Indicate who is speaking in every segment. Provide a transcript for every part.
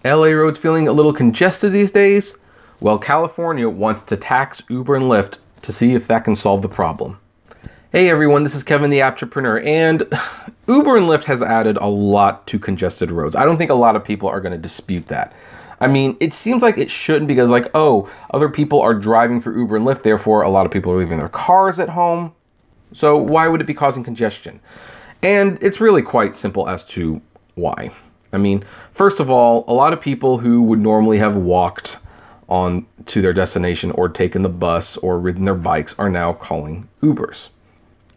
Speaker 1: LA roads feeling a little congested these days? Well, California wants to tax Uber and Lyft to see if that can solve the problem. Hey everyone, this is Kevin the Apptrepreneur, and Uber and Lyft has added a lot to congested roads. I don't think a lot of people are going to dispute that. I mean, it seems like it shouldn't, because like, oh, other people are driving for Uber and Lyft, therefore a lot of people are leaving their cars at home. So why would it be causing congestion? And it's really quite simple as to why. I mean, first of all, a lot of people who would normally have walked on to their destination or taken the bus or ridden their bikes are now calling Ubers.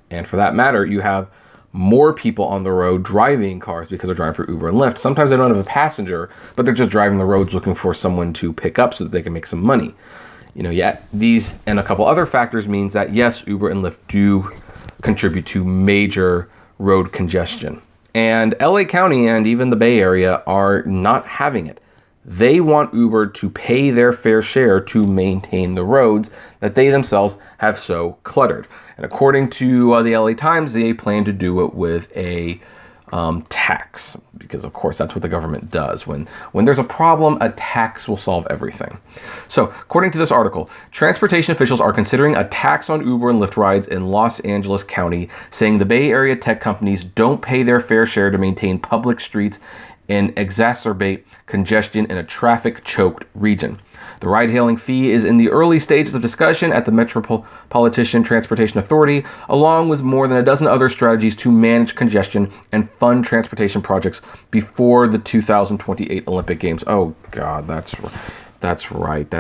Speaker 1: And for that matter, you have more people on the road driving cars because they're driving for Uber and Lyft. Sometimes they don't have a passenger, but they're just driving the roads looking for someone to pick up so that they can make some money. You know, yet these and a couple other factors means that yes, Uber and Lyft do contribute to major road congestion. And LA County and even the Bay Area are not having it. They want Uber to pay their fair share to maintain the roads that they themselves have so cluttered. And according to the LA Times, they plan to do it with a tax, because of course that's what the government does. When there's a problem, a tax will solve everything. So according to this article, transportation officials are considering a tax on Uber and Lyft rides in Los Angeles County, saying the Bay Area tech companies don't pay their fair share to maintain public streets and exacerbate congestion in a traffic-choked region. The ride-hailing fee is in the early stages of discussion at the Metropolitan Transportation Authority, along with more than a dozen other strategies to manage congestion and fund transportation projects before the 2028 Olympic Games. Oh God, that's right.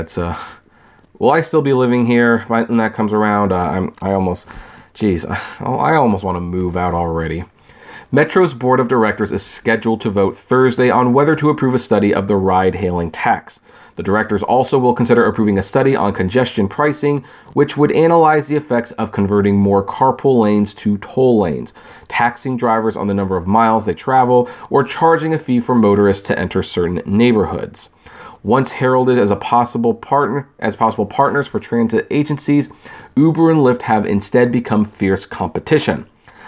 Speaker 1: Will I still be living here when that comes around? I almost want to move out already. Metro's board of directors is scheduled to vote Thursday on whether to approve a study of the ride-hailing tax. The directors also will consider approving a study on congestion pricing, which would analyze the effects of converting more carpool lanes to toll lanes, taxing drivers on the number of miles they travel, or charging a fee for motorists to enter certain neighborhoods. Once heralded as possible partners for transit agencies, Uber and Lyft have instead become fierce competition.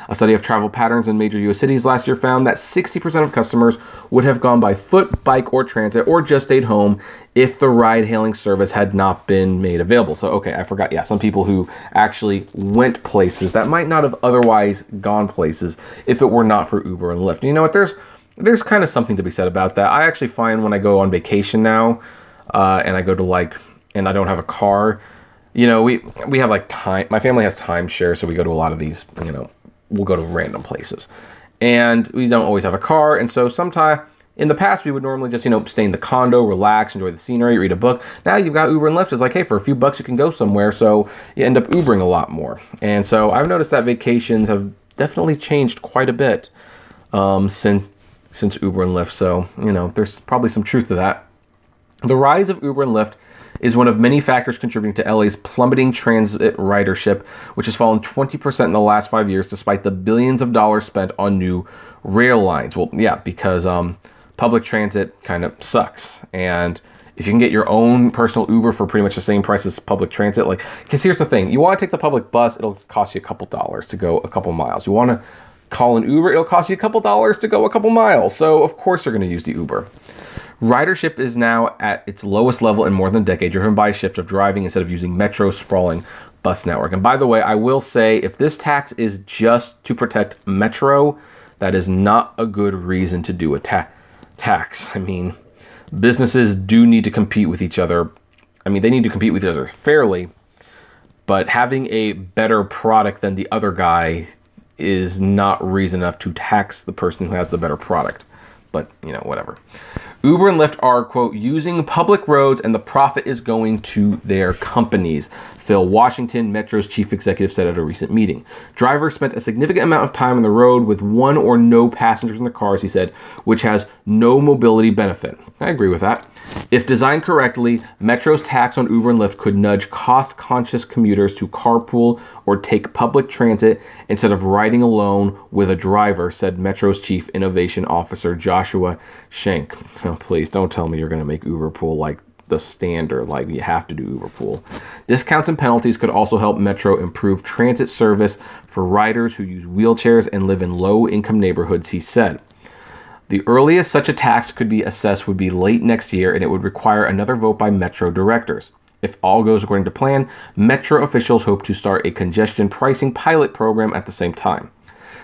Speaker 1: A study of travel patterns in major U.S. cities last year found that 60% of customers would have gone by foot, bike, or transit, or just stayed home if the ride-hailing service had not been made available. So, okay, I forgot. Yeah, some people who actually went places that might not have otherwise gone places if it were not for Uber and Lyft. And you know what? There's kind of something to be said about that. I actually find when I go on vacation now, and I go to and I don't have a car, you know, we have my family has timeshare, so we go to a lot of these, you know, we'll go to random places, and we don't always have a car. And so sometime in the past, we would normally just, you know, stay in the condo, relax, enjoy the scenery, read a book. Now you've got Uber and Lyft. It's like, hey, for a few bucks, you can go somewhere. So you end up Ubering a lot more. And so I've noticed that vacations have definitely changed quite a bit since Uber and Lyft. So, you know, there's probably some truth to that. The rise of Uber and Lyft is one of many factors contributing to LA's plummeting transit ridership, which has fallen 20% in the last 5 years, despite the billions of dollars spent on new rail lines. Well, yeah, because public transit kind of sucks. And if you can get your own personal Uber for pretty much the same price as public transit, because here's the thing, you want to take the public bus, it'll cost you a couple dollars to go a couple miles. You want to call an Uber, it'll cost you a couple dollars to go a couple miles. So of course you're going to use the Uber. Ridership is now at its lowest level in more than a decade, driven by a shift of driving instead of using Metro's sprawling bus network. And by the way, I will say, if this tax is just to protect Metro, that is not a good reason to do a tax. I mean, businesses do need to compete with each other. I mean, they need to compete with each other fairly, but having a better product than the other guy is not reason enough to tax the person who has the better product. But, you know, whatever. Uber and Lyft are, quote, using public roads and the profit is going to their companies, Phil Washington, Metro's chief executive, said at a recent meeting. Drivers spent a significant amount of time on the road with one or no passengers in their cars, he said, which has no mobility benefit. I agree with that. If designed correctly, Metro's tax on Uber and Lyft could nudge cost-conscious commuters to carpool or take public transit instead of riding alone with a driver, said Metro's chief innovation officer, Joshua Schenk. Oh, please don't tell me you're going to make Uber Pool like the standard, like you have to do Uber Pool. Discounts and penalties could also help Metro improve transit service for riders who use wheelchairs and live in low-income neighborhoods, he said. The earliest such a tax could be assessed would be late next year, and it would require another vote by Metro directors. If all goes according to plan, Metro officials hope to start a congestion pricing pilot program at the same time.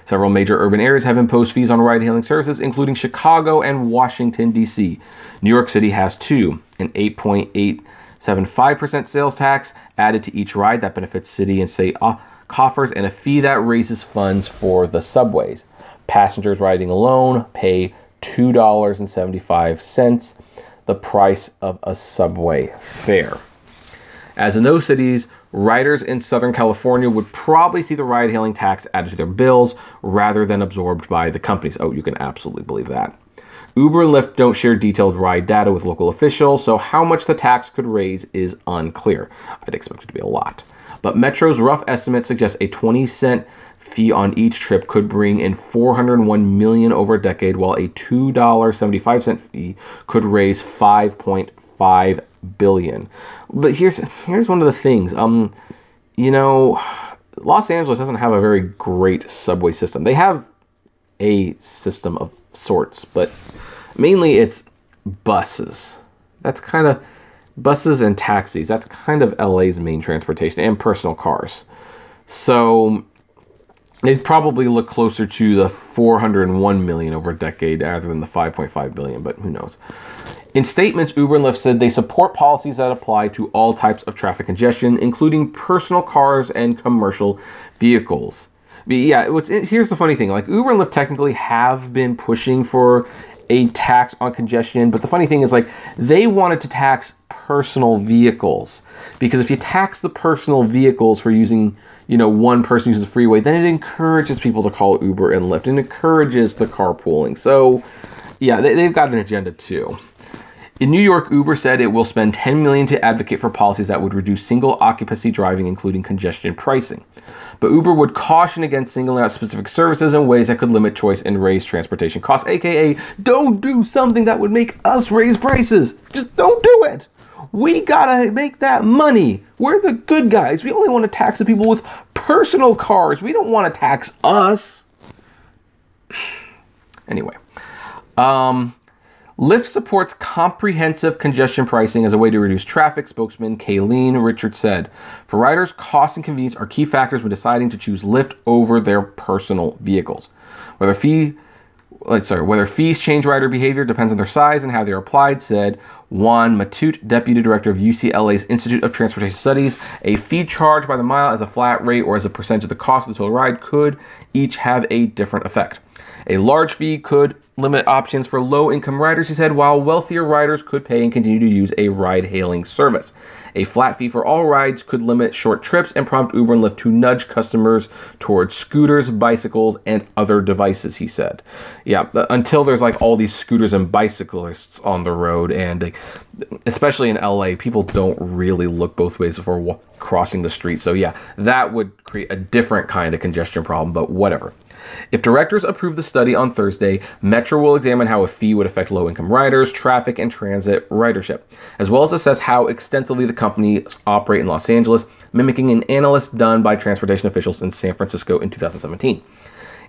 Speaker 1: Several major urban areas have imposed fees on ride-hailing services, including Chicago and Washington, D.C. New York City has too, an 8.875% sales tax added to each ride that benefits city and state coffers, and a fee that raises funds for the subways. Passengers riding alone pay $2.75, the price of a subway fare. As in those cities, riders in Southern California would probably see the ride-hailing tax added to their bills rather than absorbed by the companies. Oh, you can absolutely believe that. Uber and Lyft don't share detailed ride data with local officials, so how much the tax could raise is unclear. I'd expect it to be a lot. But Metro's rough estimate suggests a 20-cent fee on each trip could bring in $401 million over a decade, while a $2.75 fee could raise $5.5 billion. But here's one of the things. You know, Los Angeles doesn't have a very great subway system. They have a system of sorts, but mainly it's buses. That's kind of buses and taxis. That's kind of LA's main transportation, and personal cars. So they'd probably look closer to the $401 million over a decade rather than the $5.5 billion, but who knows. In statements, Uber and Lyft said they support policies that apply to all types of traffic congestion, including personal cars and commercial vehicles. But yeah, here's the funny thing. Like, Uber and Lyft technically have been pushing for a tax on congestion, but the funny thing is, like, they wanted to tax personal vehicles, because if you tax the personal vehicles for using, you know, one person uses the freeway, then it encourages people to call Uber and Lyft and encourages the carpooling. So yeah, they've got an agenda too. In New York, Uber said it will spend $10 million to advocate for policies that would reduce single occupancy driving, including congestion pricing. But Uber would caution against singling out specific services in ways that could limit choice and raise transportation costs, aka don't do something that would make us raise prices. Just don't do it. We gotta make that money. We're the good guys. We only want to tax the people with personal cars. We don't want to tax us. Anyway, Lyft supports comprehensive congestion pricing as a way to reduce traffic, spokesman Kayleen Richards said. For riders, cost and convenience are key factors when deciding to choose Lyft over their personal vehicles. Whether fees change rider behavior depends on their size and how they are applied, said Juan Matute, Deputy Director of UCLA's Institute of Transportation Studies. A fee charged by the mile as a flat rate or as a percentage of the cost of the total ride could each have a different effect. A large fee could limit options for low-income riders, he said, while wealthier riders could pay and continue to use a ride-hailing service. A flat fee for all rides could limit short trips and prompt Uber and Lyft to nudge customers towards scooters, bicycles, and other devices, he said. Yeah, until there's like all these scooters and bicyclists on the road, and especially in LA, people don't really look both ways before crossing the street. So yeah, that would create a different kind of congestion problem, but whatever. If directors approve the study on Thursday, Metro will examine how a fee would affect low-income riders, traffic, and transit ridership, as well as assess how extensively the companies operate in Los Angeles, mimicking an analysis done by transportation officials in San Francisco in 2017.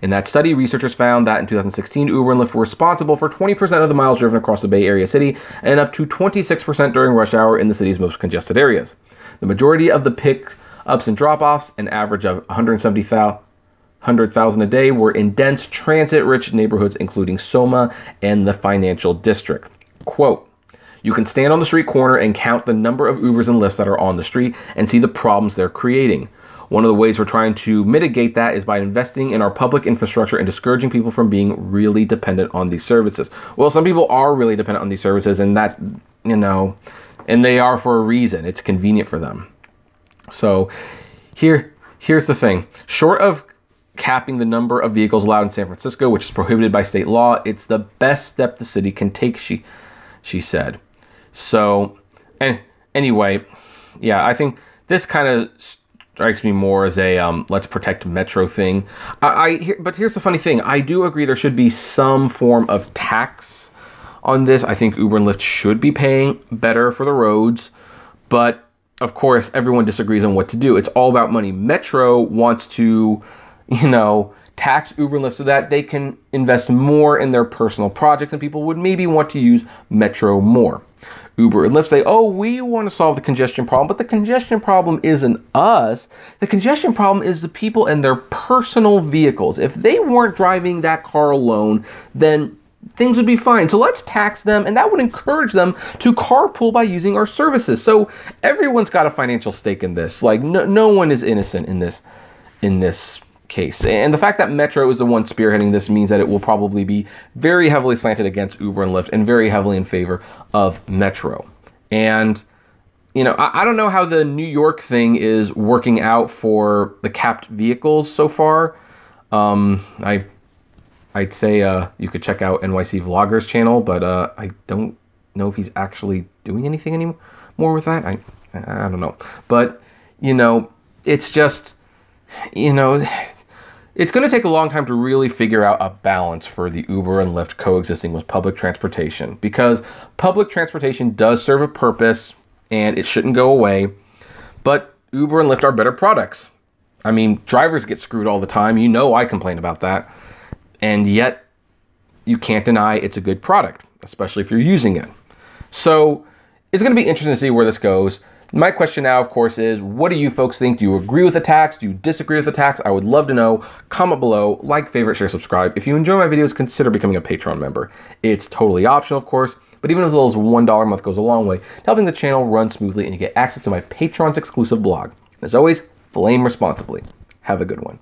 Speaker 1: In that study, researchers found that in 2016, Uber and Lyft were responsible for 20% of the miles driven across the Bay Area city and up to 26% during rush hour in the city's most congested areas. The majority of the pick-ups and drop-offs, an average of 100,000 a day, were in dense transit-rich neighborhoods, including Soma and the Financial District. Quote, "You can stand on the street corner and count the number of Ubers and Lyfts that are on the street and see the problems they're creating. One of the ways we're trying to mitigate that is by investing in our public infrastructure and discouraging people from being really dependent on these services." Well, some people are really dependent on these services, and that, you know, and they are for a reason. It's convenient for them. So here's the thing. Short of capping the number of vehicles allowed in San Francisco, which is prohibited by state law, it's the best step the city can take, she said. So, and anyway, yeah, I think this kind of strikes me more as a let's protect Metro thing. But here's the funny thing. I do agree there should be some form of tax on this. I think Uber and Lyft should be paying better for the roads, but of course, everyone disagrees on what to do. It's all about money. Metro wants to, you know, tax Uber and Lyft so that they can invest more in their personal projects, and people would maybe want to use Metro more. Uber and Lyft say, oh, we want to solve the congestion problem, but the congestion problem isn't us. The congestion problem is the people and their personal vehicles. If they weren't driving that car alone, then things would be fine. So let's tax them, and that would encourage them to carpool by using our services. So everyone's got a financial stake in this. Like no one is innocent in this case. And the fact that Metro is the one spearheading this means that it will probably be very heavily slanted against Uber and Lyft and very heavily in favor of Metro. And, you know, I don't know how the New York thing is working out for the capped vehicles so far. I'd say you could check out NYC Vlogger's channel, but I don't know if he's actually doing anything anymore with that. I don't know. But, you know, it's just, you know, it's going to take a long time to really figure out a balance for the Uber and Lyft coexisting with public transportation, because public transportation does serve a purpose and it shouldn't go away, but Uber and Lyft are better products. I mean, drivers get screwed all the time. You know, I complain about that. And yet you can't deny it's a good product, especially if you're using it. So it's going to be interesting to see where this goes. My question now, of course, is what do you folks think? Do you agree with the tax? Do you disagree with the tax? I would love to know. Comment below, like, favorite, share, subscribe. If you enjoy my videos, consider becoming a Patreon member. It's totally optional, of course, but even as little as $1 a month goes a long way to helping the channel run smoothly, and you get access to my Patreon's exclusive blog. As always, flame responsibly. Have a good one.